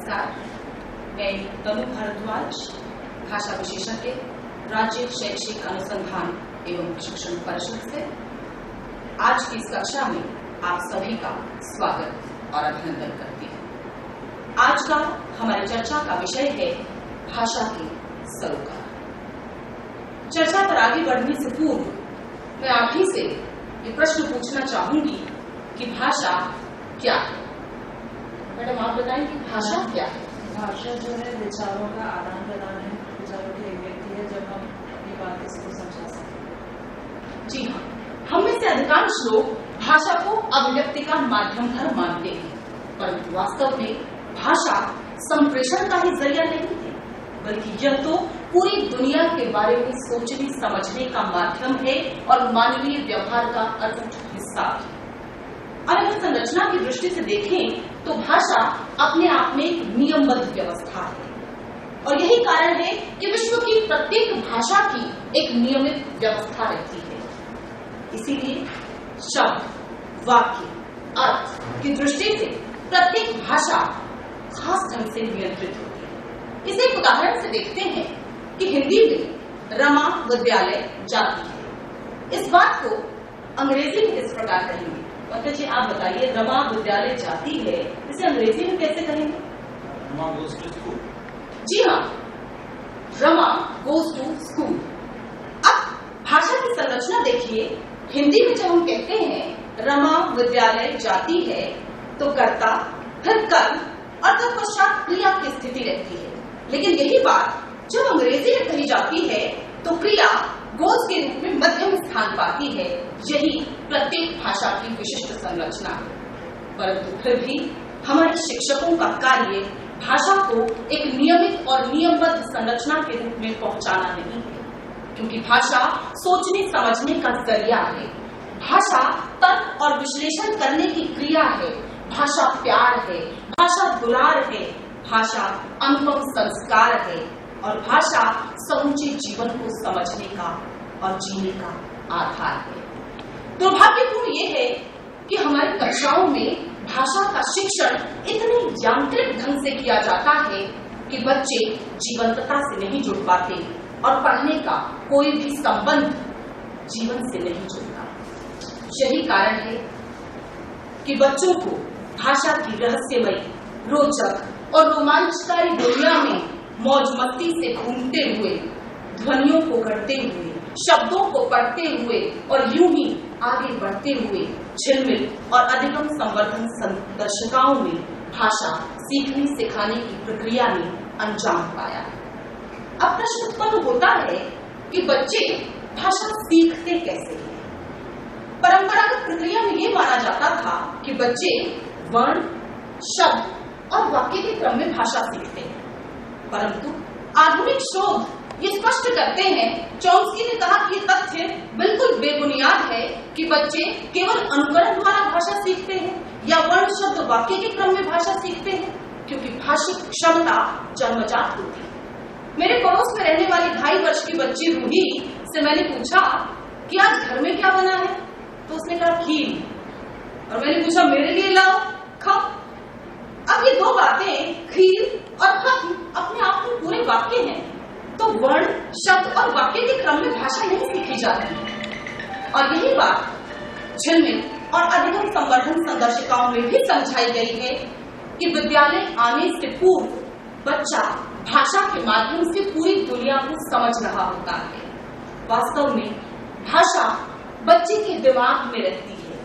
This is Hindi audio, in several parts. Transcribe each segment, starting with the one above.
नमस्कार, मैं तनु भारद्वाज, भाषा विशेषज्ञ, राज्य शैक्षिक अनुसंधान एवं प्रशिक्षण परिषद से आज की इस कक्षा में आप सभी का स्वागत और अभिनंदन करती हूँ। आज का हमारी चर्चा का विषय है भाषा के सरोकार। चर्चा पर आगे बढ़ने से पूर्व मैं आप ही से ये प्रश्न पूछना चाहूंगी कि भाषा क्या है। मैडम आप बताएं कि भाषा क्या है? भाषा जो है विचारों का आदान प्रदान है, विचारों की अभिव्यक्ति है जब हम अपनी बात किसी को समझा सकते। जी हाँ, हम में से अधिकांश लोग भाषा को अभिव्यक्ति का माध्यम धर्म मानते हैं, परंतु वास्तव में भाषा संप्रेषण का ही जरिया नहीं है, बल्कि यह तो पूरी दुनिया के बारे में सोचने समझने का माध्यम है और मानवीय व्यवहार का अटूट हिस्सा है। और अगर संरचना की दृष्टि से देखें तो भाषा अपने आप में एक नियमबद्ध व्यवस्था है और यही कारण है कि विश्व की प्रत्येक भाषा की एक नियमित व्यवस्था रहती है। इसीलिए शब्द, वाक्य, अर्थ की दृष्टि से प्रत्येक भाषा खास ढंग से नियंत्रित होती है। इसे एक उदाहरण से देखते हैं कि हिंदी में रमा विद्यालय जाती है। इस बात को अंग्रेजी में इस प्रकार कहेंगे। मतलब जी आप बताइए, रमा विद्यालय जाती है, इसे अंग्रेजी में कैसे कहेंगे? Rama goes to school. जी हाँ, रमा गोज टू स्कूल। अब भाषा की संरचना देखिए, हिंदी में जब हम कहते हैं रमा विद्यालय जाती है तो कर्ता, फिर कर्म और तत्पश्चात क्रिया की स्थिति रहती है। लेकिन यही बात जब अंग्रेजी में कही जाती है तो क्रिया गोज के रूप में मध्यम स्थान पाती है। यही प्रत्येक भाषा की विशिष्ट संरचना है। परंतु फिर भी हमारे शिक्षकों का कार्य भाषा को एक नियमित और नियमबद्ध संरचना के रूप में पहुंचाना नहीं है, क्योंकि भाषा सोचने समझने का जरिया है। भाषा तर्क और विश्लेषण करने की क्रिया है। भाषा प्यार है, भाषा दुलार है, भाषा अनुपम संस्कार है और भाषा समूचे जीवन को समझने का और जीने का आधार है। दुर्भाग्यपूर्ण ये है कि हमारी कक्षाओं में भाषा का शिक्षण इतने यांत्रिक ढंग से किया जाता है कि बच्चे जीवंतता से नहीं जुड़ पाते और पढ़ने का कोई भी संबंध जीवन से नहीं जुड़ता। यही कारण है कि बच्चों को भाषा की रहस्यमयी, रोचक और रोमांचकारी दुनिया में मौज मस्ती से घूमते हुए, ध्वनियों को गढ़ते हुए, शब्दों को पढ़ते हुए और यूं ही आगे बढ़ते हुए झिलमिल और अधिगम संवर्धन संदर्शिकाओं में भाषा सीखने सिखाने की प्रक्रिया में अंजाम पाया। अब प्रश्न उत्पन्न होता है कि बच्चे भाषा सीखते कैसे हैं? परंपरागत प्रक्रिया में ये माना जाता था कि बच्चे वर्ण, शब्द और वाक्य के क्रम में भाषा सीखते हैं, परंतु आधुनिक शोध ये स्पष्ट करते हैं, चॉम्स्की ने कहा कि ये तथ्य बिल्कुल बेबुनियाद है कि बच्चे केवल अनुकरण द्वारा भाषा सीखते हैं या वर्ण, शब्द, वाक्य के क्रम में भाषा सीखते हैं, क्योंकि भाषिक क्षमता जन्मजात होती है। मेरे पड़ोस में रहने वाली 2.5 वर्ष की बच्ची रूही से मैंने पूछा कि आज घर में क्या बना है, तो उसने कहा खीर, और मैंने पूछा मेरे लिए लाओ, खाओ। अब ये दो बातें, खीर और खत्म, अपने आप में पूरे वाक्य हैं, तो वर्ण, शब्द और वाक्य के क्रम में भाषा नहीं सीखी जाती। और यही बात झिलमिल और अधिगम संवर्धन संदर्शिकाओं में भी समझाई गई है कि विद्यालय आने से पूर्व बच्चा भाषा के माध्यम से पूरी दुनिया को समझ रहा होता है। वास्तव में भाषा बच्चे के दिमाग में रहती है,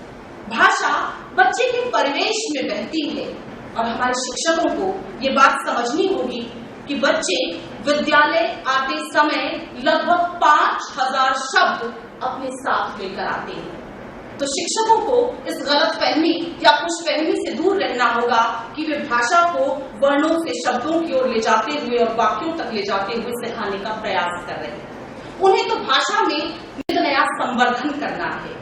भाषा बच्चे के परिवेश में बहती है और हमारे शिक्षकों को ये बात समझनी होगी कि बच्चे विद्यालय आते समय लगभग 5000 शब्द अपने साथ लेकर आते हैं। तो शिक्षकों को इस गलतफहमी या खुशफहमी से दूर रहना होगा कि वे भाषा को वर्णों से शब्दों की ओर ले जाते हुए और वाक्यों तक ले जाते हुए सिखाने का प्रयास कर रहे हैं। उन्हें तो भाषा में नया संवर्धन करना है।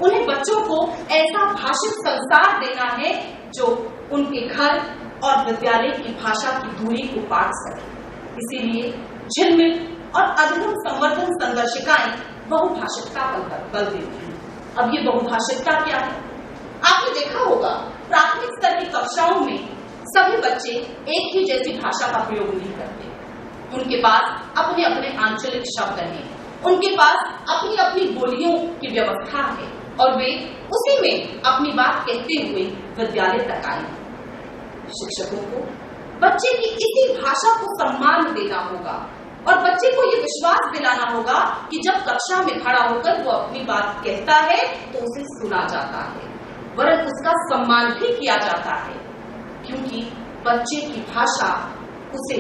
उन्हें बच्चों को ऐसा भाषिक संस्कार देना है जो उनके घर और विद्यालय की भाषा की दूरी को पाट सके। इसीलिए झिलमिल और अधिगम संवर्धन संदर्शिकाएं बहुभाषिकता पर बल देती हैं। अब ये बहुभाषिकता क्या है? आपने देखा होगा प्राथमिक स्तर की कक्षाओं में सभी बच्चे बच्चे एक ही जैसी भाषा का प्रयोग नहीं करते। उनके पास अपने अपने आंचलिक शब्द हैं, उनके पास अपनी अपनी बोलियों की व्यवस्था है और वे उसी में अपनी बात कहते हुए विद्यालय तक आए। शिक्षकों को बच्चे की इसी भाषा को सम्मान देना होगा और बच्चे को ये विश्वास दिलाना होगा कि जब कक्षा में खड़ा होकर वो अपनी बात कहता है तो उसे सुना जाता है, वरन उसका सम्मान भी किया जाता है, क्योंकि बच्चे की भाषा उसे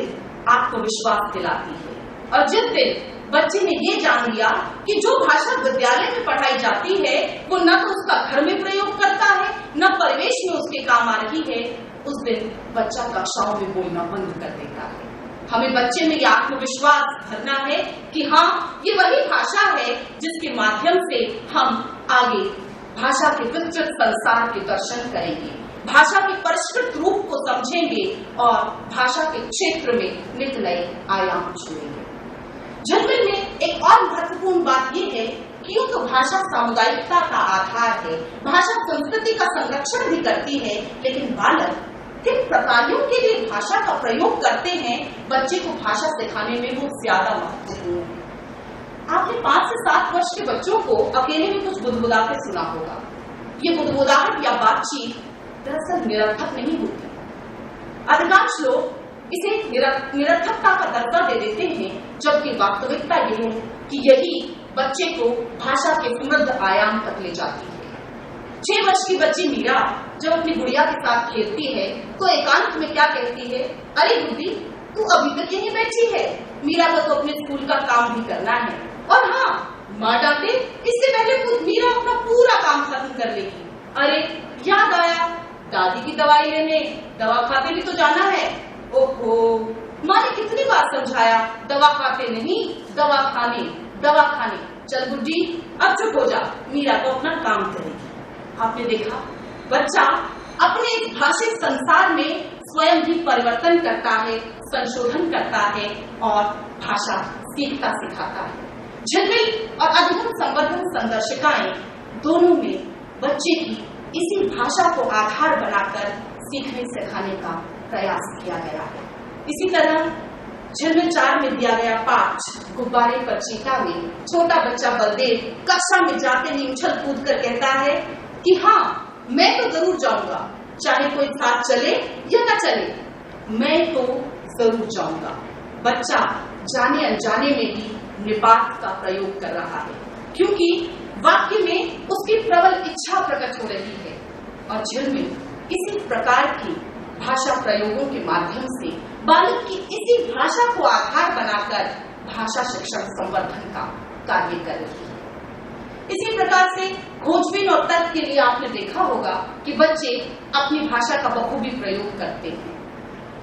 आत्मविश्वास दिलाती है। और जिस दिन बच्चे ने ये जान लिया कि जो भाषा विद्यालय में पढ़ाई जाती है वो न तो उसका घर में प्रयोग करता है न परिवेश में उसके काम आ रही है, उस दिन बच्चा कक्षाओं में बोलना बंद कर देता है। हमें बच्चे में यह आत्मविश्वास भरना है कि हाँ, ये वही भाषा है जिसके माध्यम से हम आगे भाषा के विस्तृत संसार के दर्शन करेंगे, भाषा के परिष्कृत रूप को समझेंगे और भाषा के क्षेत्र में नित नए आयाम छुएंगे। झिलमिल में एक और महत्वपूर्ण बात यह है कि यूं तो भाषा सामुदायिकता का आधार है, भाषा संस्कृति का संरक्षण भी करती है, लेकिन बालक किन प्रकारों के लिए भाषा का प्रयोग करते हैं, बच्चे को भाषा सिखाने में वो ज्यादा महत्वपूर्ण है। आपने 5 से 7 वर्ष के बच्चों को अकेले में कुछ बुदबुदाते सुना होगा। ये बुदबुदाहट या बातचीत दरअसल निरर्थक नहीं होती। अधिकांश लोग इसे निरर्थकता का दर्जा दे देते हैं, जबकि वास्तविकता यह है कि यही बच्चे को भाषा के समृद्ध आयाम तक ले जाती है। 6 वर्ष की बच्ची मीरा जब अपनी गुड़िया के साथ खेलती है तो एकांत में क्या कहती है, अरे दीदी तू अभी तक यहीं बैठी है, मीरा को तो अपने स्कूल का काम भी करना है। और हाँ, माँ डांटे इससे पहले मीरा अपना पूरा काम खत्म कर लेगी। अरे याद आया, दादी की दवाई लेने दवा खाते भी तो जाना है। ओहो, माँ ने कितनी बार समझाया, दवा खाते नहीं दवा खाने, दवा खाने। चल गुड्डी अब चुप हो जा, मीरा तो अपना काम करेगी। आपने देखा, बच्चा अपने इस भाषिक संसार में स्वयं भी परिवर्तन करता है, संशोधन करता है और भाषा सीखता सिखाता है। झिलमिल और अधिगम संवर्धन संदर्शिकाएं दोनों में बच्चे की इसी भाषा को आधार बनाकर सीखने सिखाने का प्रयास किया गया है। इसी तरह झिलमिल 4 में दिया गया पाठ गुब्बारे पर चीता में छोटा बच्चा बलदेव कक्षा में जाते ही उछल कूद कर कहता है कि हाँ, मैं तो जरूर जाऊंगा, चाहे कोई साथ चले या न चले, मैं तो जरूर जाऊंगा। बच्चा जाने अनजाने में भी निपात का प्रयोग कर रहा है, क्योंकि वाक्य में उसकी प्रबल इच्छा प्रकट हो रही है। और झिलमिल इसी प्रकार की भाषा प्रयोगों के माध्यम से बालक की इसी भाषा को आधार बनाकर भाषा शिक्षण संवर्धन का कार्य कर रही है। इसी प्रकार से खोजबीन और तर्क के लिए आपने देखा होगा कि बच्चे अपनी भाषा का बखूबी प्रयोग करते हैं।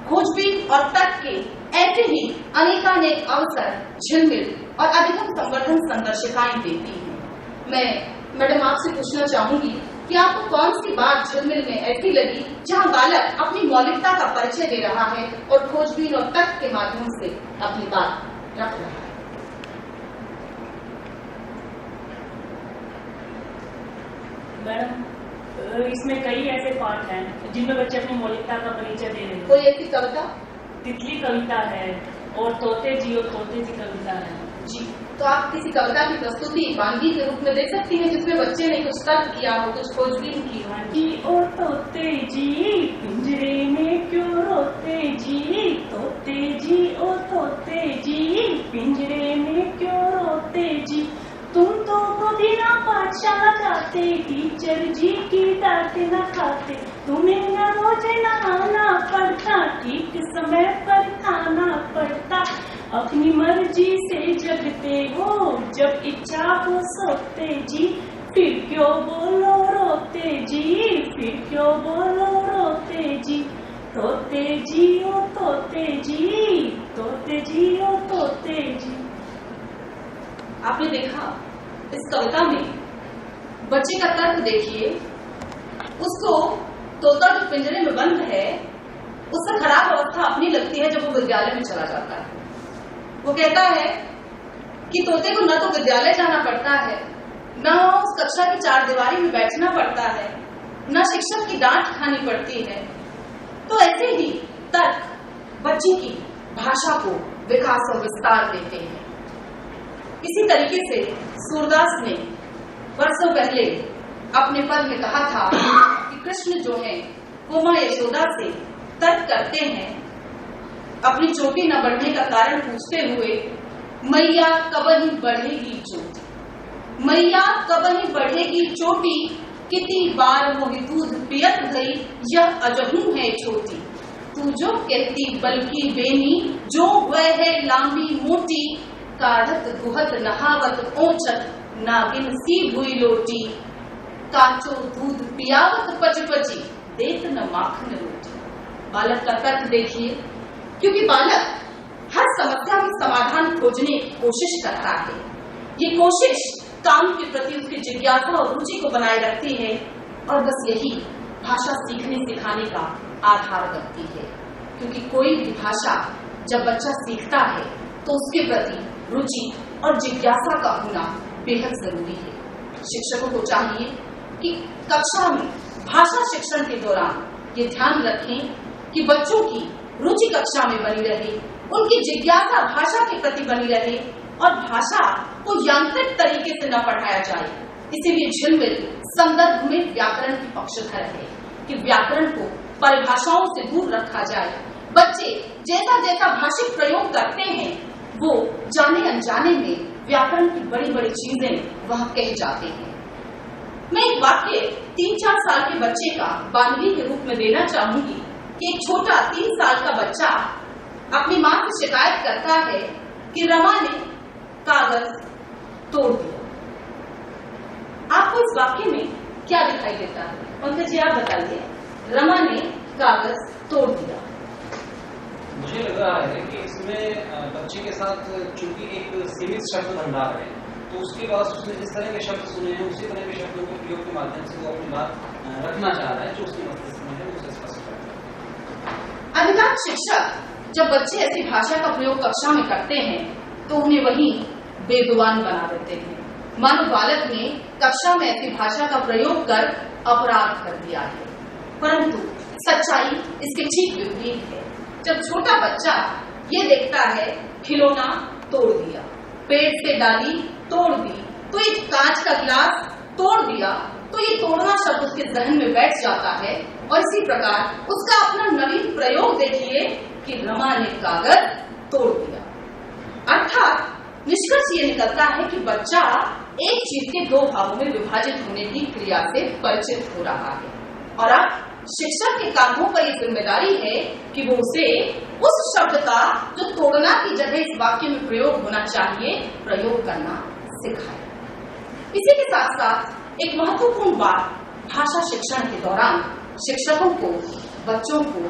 खोजबीन और तर्क के ऐसे ही अनेकानेक अवसर झिलमिल और अधिगम संवर्धन संदर्शिकाएं देती हैं। मैं मैडम आपसे पूछना चाहूंगी कि आपको कौन सी बात झिलमिल में ऐसी लगी जहां बालक अपनी मौलिकता का परिचय दे रहा है और खोजबीन और तर्क के माध्यम से अपनी बात रख रहा है। मैडम, इसमें कई ऐसे पाठ हैं जिनमें बच्चे अपनी मौलिकता का परिचय दे रहे हैं। कोई ऐसी कविता? तितली कविता है और तोते जी कविता है। जी, तो आप किसी कविता की प्रस्तुति वानगी के रूप में दे सकती हैं जिसमें बच्चे ने कुछ तर्क किया हो, कुछ खोजबीन की हो। जी ओ तोते जी पिंजरे में क्यों रोते जी, तोते जी ओ तोते जी पिंजरे में क्यों रोते जी, तुम तो कभी ना पाठशाला जाते, टीचर जी की डांट न खाते, तुम्हें न रोज नहाना पड़ता, ठीक समय पर खाना पड़ता, अपनी मर्जी से जगते हो, जब इच्छा हो सोते जी, फिर क्यों बोलो रोते जी, फिर क्यों बोलो रोते जी, तोते जी ओ तोते जी, तोते जी ओ तोते जी। आपने देखा इस कविता में बच्चे का तर्क देखिए, उसको तोता जो पिंजरे में बंद है उससे खराब अवस्था अपनी लगती है जब वो विद्यालय में चला जाता है। वो कहता है कि तोते को न तो विद्यालय जाना पड़ता है, न उस कक्षा की 4 दीवारी में बैठना पड़ता है, न शिक्षक की डांट खानी पड़ती है। तो ऐसे ही तर्क बच्चे की भाषा को विकास और विस्तार देते हैं। इसी तरीके से सूरदास ने वर्षों पहले अपने पद में कहा था कि कृष्ण जो है वो मां यशोदा से तर्क करते हैं, अपनी चोटी न बढ़ने का कारण पूछते हुए, मैया कबही बढ़ेगी चोटी, मैया कबही बढ़ेगी चोटी, कितनी बार मोहि दूध पियत गई, यह अजहू है छोटी, तू जो कहती बल्कि बेनी, जो वह है लांबी मोटी, काढ़त गुहत नहावत ओचत, नागिन सी भुई लोटी, काचो दूध पियावत पचपची, देत न माखन रोटी। बालक का तर्क देखिए, क्योंकि बालक हर समस्या के समाधान खोजने की कोशिश करता है। ये कोशिश काम के प्रति उसकी जिज्ञासा और रुचि को बनाए रखती है और बस यही भाषा सीखने सिखाने का आधार बनती है। क्योंकि कोई भी भाषा जब बच्चा सीखता है तो उसके प्रति रुचि और जिज्ञासा का होना बेहद जरूरी है। शिक्षकों को चाहिए कि कक्षा में भाषा शिक्षण के दौरान ये ध्यान रखें कि बच्चों की रुचि कक्षा में बनी रहे, उनकी जिज्ञासा भाषा के प्रति बनी रहे और भाषा को यांत्रिक तरीके से न पढ़ाया जाए। इसीलिए झिलमिल संदर्भ में व्याकरण की पक्षधर है कि व्याकरण को परिभाषाओं से दूर रखा जाए। बच्चे जैसा जैसा भाषिक प्रयोग करते हैं वो जाने अनजाने में व्याकरण की बड़ी बड़ी चीजें वह कह जाते हैं। मैं एक वाक्य 3-4 साल के बच्चे का बानगी के रूप में देना चाहूंगी कि एक छोटा 3 साल का बच्चा अपनी मां से शिकायत करता है कि रमा ने कागज तोड़ दिया। आपको इस वाक्य में क्या दिखाई देता है? पंकज जी आप बताइए, रमा ने कागज तोड़ दिया। मुझे लग रहा है कि इसमें बच्चे के साथ चूंकि एक सीमित शब्द भंडार है, तो उसके पास उसने जिस तरह के शब्द सुने हैं उसी तरह के शब्दों के प्रयोग के माध्यम से वो अपनी बात रखना चाह रहा है, जो उसके मस्तिष्क में है उसे स्पष्ट करता है। अधिकांश शिक्षक जब बच्चे ऐसी भाषा का प्रयोग कक्षा में करते हैं तो उन्हें वही बेजुबान बना देते हैं, मानो बालक ने कक्षा में ऐसी भाषा का प्रयोग कर अपराध कर दिया है। परंतु सच्चाई इसके ठीक विपरीत है। जब छोटा बच्चा ये देखता है खिलौना तोड़ दिया, पेड़ से डाली तोड़ दी, तो एक कांच का गिलास तोड़ दिया, तो ये तोड़ना शब्द उसके जहन में बैठ जाता है और इसी प्रकार उसका अपना नवीन प्रयोग देखिए कि रमा ने कागज तोड़ दिया। अर्थात निष्कर्ष ये निकलता है कि बच्चा एक चीज के 2 भागों में विभाजित होने की क्रिया से परिचित हो रहा है और अब शिक्षक के कांधों पर यह जिम्मेदारी है कि वो उसे उस शब्द का जो तोड़ना की जगह इस वाक्य में प्रयोग होना चाहिए प्रयोग करना सिखाए। इसी के साथ साथ एक महत्वपूर्ण बात, भाषा शिक्षण के दौरान शिक्षकों को बच्चों को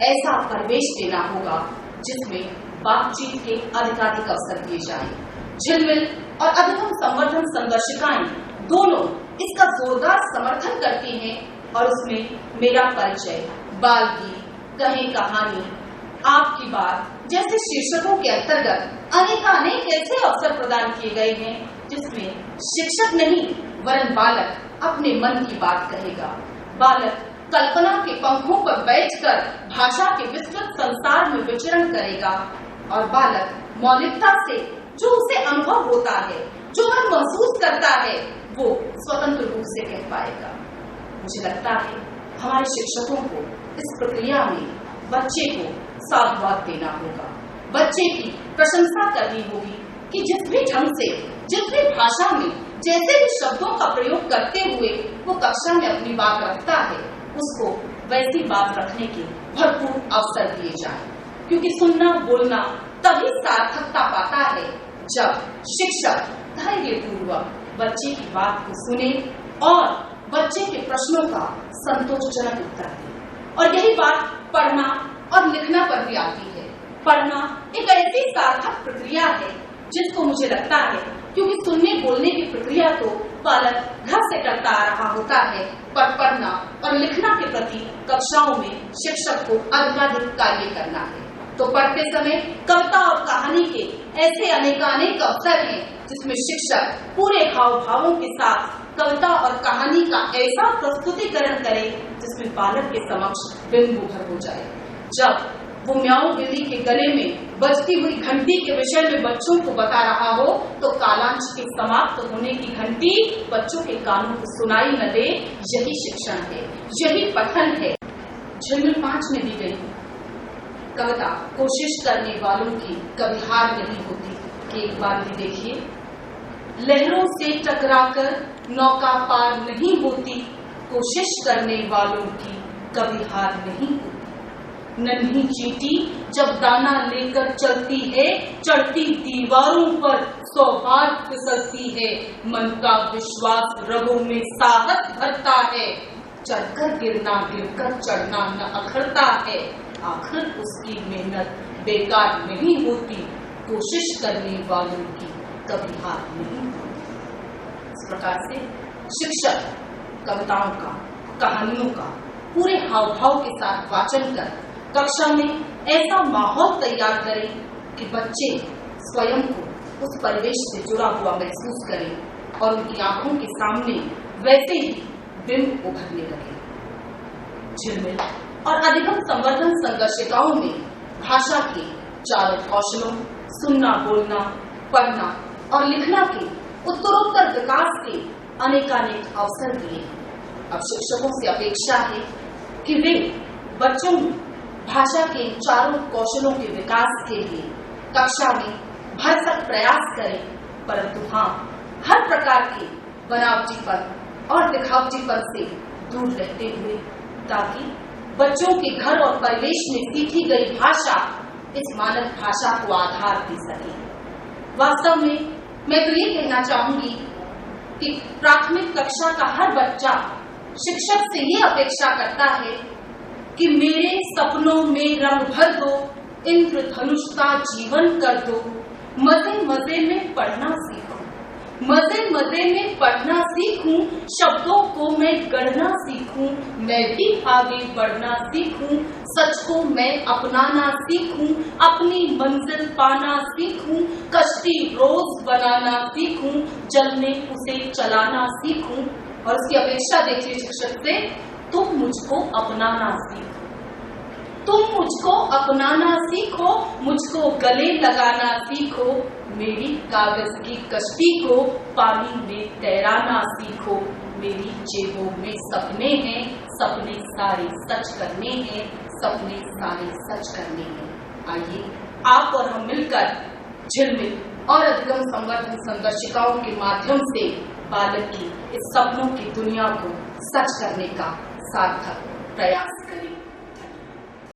ऐसा परिवेश देना होगा जिसमें बातचीत के अधिकाधिक अवसर दिए जाएं। झिलमिल और अधिगम संवर्धन संदर्शिकाएं दोनों इसका जोरदार समर्थन करती हैं और उसमें मेरा परिचय, बाल गीत, कहें कहानी, आपकी बात जैसे शीर्षकों के अंतर्गत अनेकानेक ऐसे अवसर प्रदान किए गए हैं जिसमें शिक्षक नहीं वरन बालक अपने मन की बात कहेगा। बालक कल्पना के पंखों पर बैठकर भाषा के विस्तृत संसार में विचरण करेगा और बालक मौलिकता से जो उसे अनुभव होता है, जो वह महसूस करता है, वो स्वतंत्र रूप से कह पाएगा। मुझे लगता है हमारे शिक्षकों को इस प्रक्रिया में बच्चे को साधुवाद देना होगा, बच्चे की प्रशंसा करनी होगी कि जिस भी ढंग से, जिस भी भाषा में, जैसे भी शब्दों का प्रयोग करते हुए वो कक्षा में अपनी बात रखता है, उसको वैसी बात रखने के भरपूर अवसर दिए जाएं। क्योंकि सुनना बोलना तभी सार्थकता पाता है जब शिक्षक धैर्यपूर्वक बच्चे की बात को सुने और बच्चे के प्रश्नों का संतोषजनक उत्तर दे। और यही बात पढ़ना और लिखना पर भी आती है। पढ़ना एक ऐसी सार्थक प्रक्रिया है जिसको मुझे लगता है, क्योंकि सुनने बोलने की प्रक्रिया तो बालक घर से करता आ रहा होता है, पर पढ़ना और लिखना के प्रति कक्षाओं में शिक्षक को अधिकाधिक कार्य करना है। तो पढ़ते समय कविता और कहानी के ऐसे अनेकानेक अवसर हैं जिसमें शिक्षक पूरे हाव भावों के साथ कविता और कहानी का ऐसा प्रस्तुतिकरण करे जिसमें बालक के समक्ष बिंब उभर हो जाए। जब वो म्याऊं बिल्ली के गले में बजती हुई घंटी के विषय में बच्चों को बता रहा हो तो कालांश के समाप्त होने की घंटी बच्चों के कानों को सुनाई न दे, यही शिक्षण है, यही पठन है। झिलमिल 5 में दी गई कविता कोशिश करने वालों की कभी हार नहीं होती कि एक बार भी देखिए, लहरों से टकराकर नौका पार नहीं होती, कोशिश करने वालों की कभी हार नहीं होती। नन्ही चींटी जब दाना लेकर चलती है, चढ़ती दीवारों पर 100 बार फिसलती है, मन का विश्वास रगों में साहस भरता है, चढ़कर गिरना गिरकर चढ़ना न अखरता है, आखिर उसकी मेहनत बेकार नहीं होती, कोशिश करने वालों की कभी हार नहीं होती। इस प्रकार से शिक्षक कविताओं का, कहानियों का पूरे हाव भाव के साथ वाचन कर कक्षा में ऐसा माहौल तैयार करें कि बच्चे स्वयं को उस परिवेश से जुड़ा हुआ महसूस करें और उनकी आंखों के सामने वैसे ही बिंब उभरने लगे। झिलमिल और अधिगम संवर्धन संघर्षिकाओं में भाषा के चारों कौशलों सुनना, बोलना, पढ़ना और लिखना के उत्तरोत्तर विकास के अनेकानेक अवसर दिए। अब शिक्षकों से अपेक्षा है कि वे बच्चों में भाषा के चारों कौशलों के विकास के लिए कक्षा में भरसक प्रयास करें, परंतु हाँ, हर प्रकार के बनावटीपन और दिखावटीपन से दूर रहते हुए, ताकि बच्चों के घर और परिवेश में सीखी गई भाषा इस मानक भाषा को आधार दे सके। वास्तव में मैं तो ये कहना चाहूंगी कि प्राथमिक कक्षा का हर बच्चा शिक्षक से ये अपेक्षा करता है कि मेरे सपनों में रंग भर दो, इंद्रधनुष का जीवन कर दो, मजे मजे में पढ़ना सीखूं, मजे मजे में पढ़ना सीखूं, शब्दों को मैं गढ़ना सीखूं, मैं भी आगे बढ़ना सीखूं, सच को मैं अपनाना सीखूं, अपनी मंजिल पाना सीखूं, कश्ती रोज बनाना सीखूं, जल में उसे चलाना सीखूं। और उसकी अपेक्षा देखिए शिक्षक से, तुम मुझको अपनाना सीखो, तुम मुझको अपनाना सीखो, मुझको गले लगाना सीखो, मेरी कागज की कश्ती को पानी में तैराना सीखो, मेरी जेबों में सपने हैं, सपने सारे सच करने हैं, सपने सारे सच करने हैं। आइए आप और हम मिलकर झिलमिल और अधिगम संवर्धन संघर्षिकाओं के माध्यम से बालक की इस सपनों की दुनिया को सच करने का सार्थक प्रयास करें।